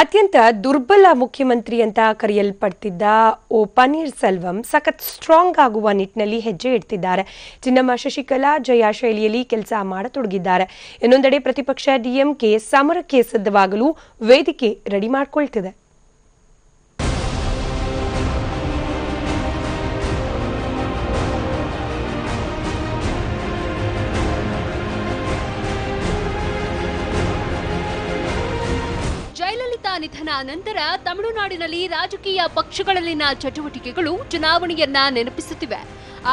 ಅತ್ಯಂತ ದುರ್ಬಲ ಮುಖ್ಯಮಂತ್ರಿ ಅಂತ ಕರೆಯಲ್ಪಡ್ತಿದ್ದ ಪನ್ನೀರ್ ಸೆಲ್ವಂ ಸಖತ್ ಸ್ಟ್ರಾಂಗ್ ಆಗುವ ನಿಟ್ಟಿನಲ್ಲಿ ಹೆಜ್ಜೆ ಇಡ್ತಿದ್ದಾರೆ. ಚಿನ್ನಮ್ಮ ಶಶಿಕಲಾ ಜಯ ಶೈಲಿಯಲ್ಲಿ ಕೆಲಸ ಮಾಡತೊಡಗಿದ್ದಾರೆ. ಇನ್ನೊಂದೆಡೆ ಪ್ರತಿಪಕ್ಷ ಡಿಎಂಕೆ ಸಮರಕ್ಕೆ ಸಿದ್ಧವಾಗಲು ವೇದಿಕೆ ರೆಡಿ ಮಾಡಿಕೊಳ್ತಿದೆ. ಜಯಲಲಿತಾ ನಿಧನ ನಂತರ ತಮಿಳುನಾಡಿನಲ್ಲಿ ರಾಜಕೀಯ ಪಕ್ಷಗಳಲ್ಲಿನ ಚಟುವಟಿಕೆಗಳು ಚುನಾವಣೆಯನ್ನ ನೆನಪಿಸುತ್ತಿವೆ.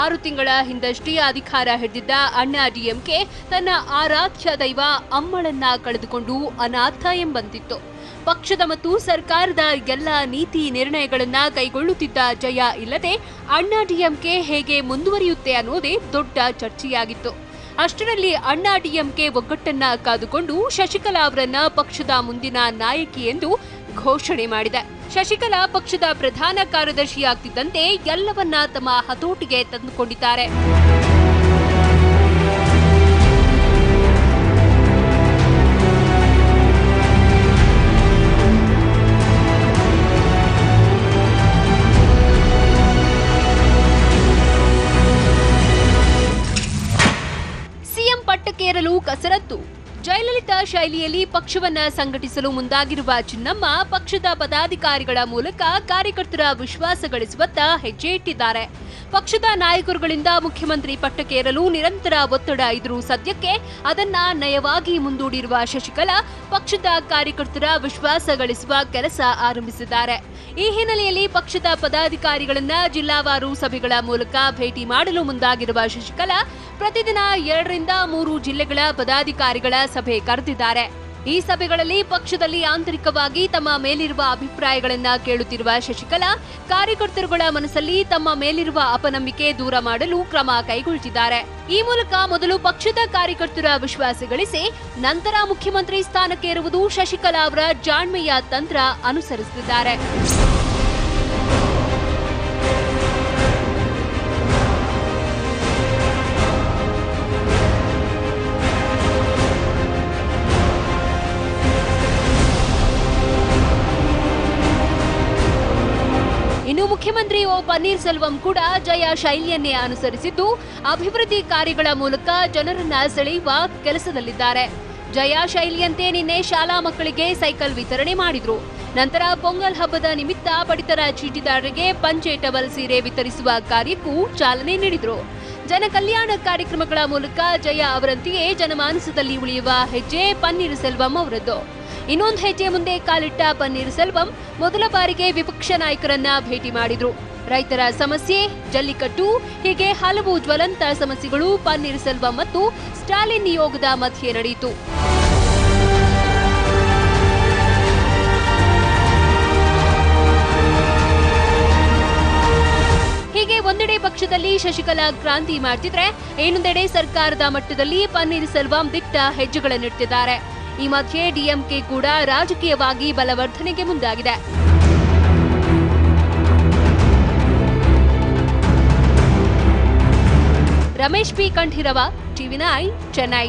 6 ತಿಂಗಳ ಹಿಂದಷ್ಟೇ ಅಧಿಕಾರ ಹಿಡಿದಿದ್ದ ಅಣ್ಣಾ ಡಿಎಂಕೆ ತನ್ನ ಆರಾಧ್ಯ ದೈವ ಅಮ್ಮಳನ್ನ ಕಳೆದುಕೊಂಡು ಅನಾಥ ಎಂಬಂತಿತ್ತು. ಪಕ್ಷದ ಮತ್ತು ಸರ್ಕಾರದ ಎಲ್ಲ ನೀತಿ ನಿರ್ಣಯಗಳನ್ನ ಕೈಗೊಳ್ಳುತ್ತಿದ್ದ ಜಯ ಇಲ್ಲದೆ ಅಣ್ಣಾ ಡಿಎಂಕೆ ಹೇಗೆ ಮುಂದುವರಿಯುತ್ತೆ ಅನ್ನೋದೇ ದೊಡ್ಡ ಚರ್ಚೆಯಾಗಿತ್ತು. ಅಷ್ಟರಲ್ಲಿ ಅಣ್ಣಾ ಡಿಎಂಕೆ ಒಗ್ಗಟ್ಟನ್ನ ಕಾದುಕೊಂಡು ಶಶಿಕಲಾ ಅವರನ್ನ ಪಕ್ಷದ ಮುಂದಿನ ನಾಯಕಿ ಎಂದು ಘೋಷಣೆ ಮಾಡಿದೆ. ಶಶಿಕಲಾ ಪಕ್ಷದ ಪ್ರಧಾನ ಕಾರ್ಯದರ್ಶಿಯಾಗ್ತಿದ್ದಂತೆ ಎಲ್ಲವನ್ನ ತಮ್ಮ ಹತೋಟಿಗೆ ತಂದುಕೊಂಡಿದ್ದಾರೆ. ಪಟ್ಟಕ್ಕೇರಲು ಕಸರತ್ತು. ಜಯಲಲಿತಾ ಶೈಲಿಯಲ್ಲಿ ಪಕ್ಷವನ್ನ ಸಂಘಟಿಸಲು ಮುಂದಾಗಿರುವ ಚಿನ್ನಮ್ಮ ಪಕ್ಷದ ಪದಾಧಿಕಾರಿಗಳ ಮೂಲಕ ಕಾರ್ಯಕರ್ತರ ವಿಶ್ವಾಸ ಗಳಿಸುವತ್ತ ಹೆಜ್ಜೆ ಇಟ್ಟಿದ್ದಾರೆ. ಪಕ್ಷದ ನಾಯಕರುಗಳಿಂದ ಮುಖ್ಯಮಂತ್ರಿ ಪಟ್ಟಕ್ಕೇರಲು ನಿರಂತರ ಒತ್ತಡ ಇದ್ರೂ ಸದ್ಯಕ್ಕೆ ಅದನ್ನ ನಯವಾಗಿ ಮುಂದೂಡಿರುವ ಶಶಿಕಲಾ ಪಕ್ಷದ ಕಾರ್ಯಕರ್ತರ ವಿಶ್ವಾಸ ಗಳಿಸುವ ಕೆಲಸ ಆರಂಭಿಸಿದ್ದಾರೆ. ಈ ಹಿನ್ನೆಲೆಯಲ್ಲಿ ಪಕ್ಷದ ಪದಾಧಿಕಾರಿಗಳನ್ನ ಜಿಲ್ಲಾವಾರು ಸಭೆಗಳ ಮೂಲಕ ಭೇಟಿ ಮಾಡಲು ಮುಂದಾಗಿರುವ ಶಶಿಕಲಾ ಪ್ರತಿದಿನ 2 ರಿಂದ 3 ಜಿಲ್ಲೆಗಳ ಪದಾಧಿಕಾರಿಗಳ ಸಭೆ ಕರೆದಿದ್ದಾರೆ. ಈ ಸಭೆಗಳಲ್ಲಿ ಪಕ್ಷದಲ್ಲಿ ಆಂತರಿಕವಾಗಿ ತಮ್ಮ ಮೇಲಿರುವ ಅಭಿಪ್ರಾಯಗಳನ್ನ ಕೇಳುತ್ತಿರುವ ಶಶಿಕಲಾ ಕಾರ್ಯಕರ್ತರುಗಳ ಮನಸ್ಸಲ್ಲಿ ತಮ್ಮ ಮೇಲಿರುವ ಅಪನಂಬಿಕೆ ದೂರ ಮಾಡಲು ಕ್ರಮ ಕೈಗೊಳ್ಳುತ್ತಿದ್ದಾರೆ. ಈ ಮೂಲಕ ಮೊದಲು ಪಕ್ಷದ ಕಾರ್ಯಕರ್ತರ ವಿಶ್ವಾಸ ಗಳಿಸಿ ನಂತರ ಮುಖ್ಯಮಂತ್ರಿ ಸ್ಥಾನಕ್ಕೇರುವುದು ಶಶಿಕಲಾ ಅವರ ಜಾಣ್ಮೆಯ ತಂತ್ರ ಅನುಸರಿಸುತ್ತಿದ್ದಾರೆ. ಇನ್ನು ಮುಖ್ಯಮಂತ್ರಿ ಪನ್ನೀರ್ ಸೆಲ್ವಂ ಕೂಡ ಜಯ ಶೈಲಿಯನ್ನೇ ಅನುಸರಿಸಿದ್ದು ಅಭಿವೃದ್ಧಿ ಕಾರ್ಯಗಳ ಮೂಲಕ ಜನರನ್ನ ಸೆಳೆಯುವ ಕೆಲಸದಲ್ಲಿದ್ದಾರೆ. ಜಯ ಶೈಲಿಯಂತೆ ನಿನ್ನೆ ಶಾಲಾ ಮಕ್ಕಳಿಗೆ ಸೈಕಲ್ ವಿತರಣೆ ಮಾಡಿದ್ರು. ನಂತರ ಪೊಂಗಲ್ ಹಬ್ಬದ ನಿಮಿತ್ತ ಪಡಿತರ ಚೀಟಿದಾರರಿಗೆ ಪಂಚೆ ಟವಲ್ ಸೀರೆ ವಿತರಿಸುವ ಕಾರ್ಯಕ್ಕೂ ಚಾಲನೆ ನೀಡಿದ್ರು. ಜನ ಕಲ್ಯಾಣ ಕಾರ್ಯಕ್ರಮಗಳ ಮೂಲಕ ಜಯ ಅವರಂತೆಯೇ ಜನಮಾನಸದಲ್ಲಿ ಉಳಿಯುವ ಹೆಜ್ಜೆ ಪನ್ನೀರ್ ಸೆಲ್ವಂ ಅವರದ್ದು. ಇನ್ನೊಂದು ಹೆಜ್ಜೆ ಮುಂದೆ ಕಾಲಿಟ್ಟ ಪನ್ನೀರ್ ಸೆಲ್ವಂ ಮೊದಲ ಬಾರಿಗೆ ವಿಪಕ್ಷ ನಾಯಕರನ್ನ ಭೇಟಿ ಮಾಡಿದ್ರು. ರೈತರ ಸಮಸ್ಯೆ, ಜಲ್ಲಿಕಟ್ಟು ಹೀಗೆ ಹಲವು ಜ್ವಲಂತ ಸಮಸ್ಯೆಗಳು ಪನ್ನೀರ್ ಸೆಲ್ವಂ ಮತ್ತು ಸ್ಟಾಲಿನ್ ನಿಯೋಗದ ಮಧ್ಯೆ ನಡೆಯಿತು. ಹೀಗೆ ಒಂದೆಡೆ ಪಕ್ಷದಲ್ಲಿ ಶಶಿಕಲಾ ಕ್ರಾಂತಿ ಮಾಡ್ತಿದ್ರೆ, ಇನ್ನೊಂದೆಡೆ ಸರ್ಕಾರದ ಮಟ್ಟದಲ್ಲಿ ಪನ್ನೀರ್ ಸೆಲ್ವಂ ದಿಟ್ಟ ಹೆಜ್ಜೆಗಳನ್ನಿಡ್ತಿದ್ದಾರೆ. ಈ ಮಧ್ಯೆ ಡಿಎಂಕೆ ಕೂಡ ರಾಜಕೀಯವಾಗಿ ಬಲವರ್ಧನೆಗೆ ಮುಂದಾಗಿದೆ. ರಮೇಶ್ ಪಿ ಕಂಠೀರವ, ಟಿವಿ9 ಚೆನ್ನೈ.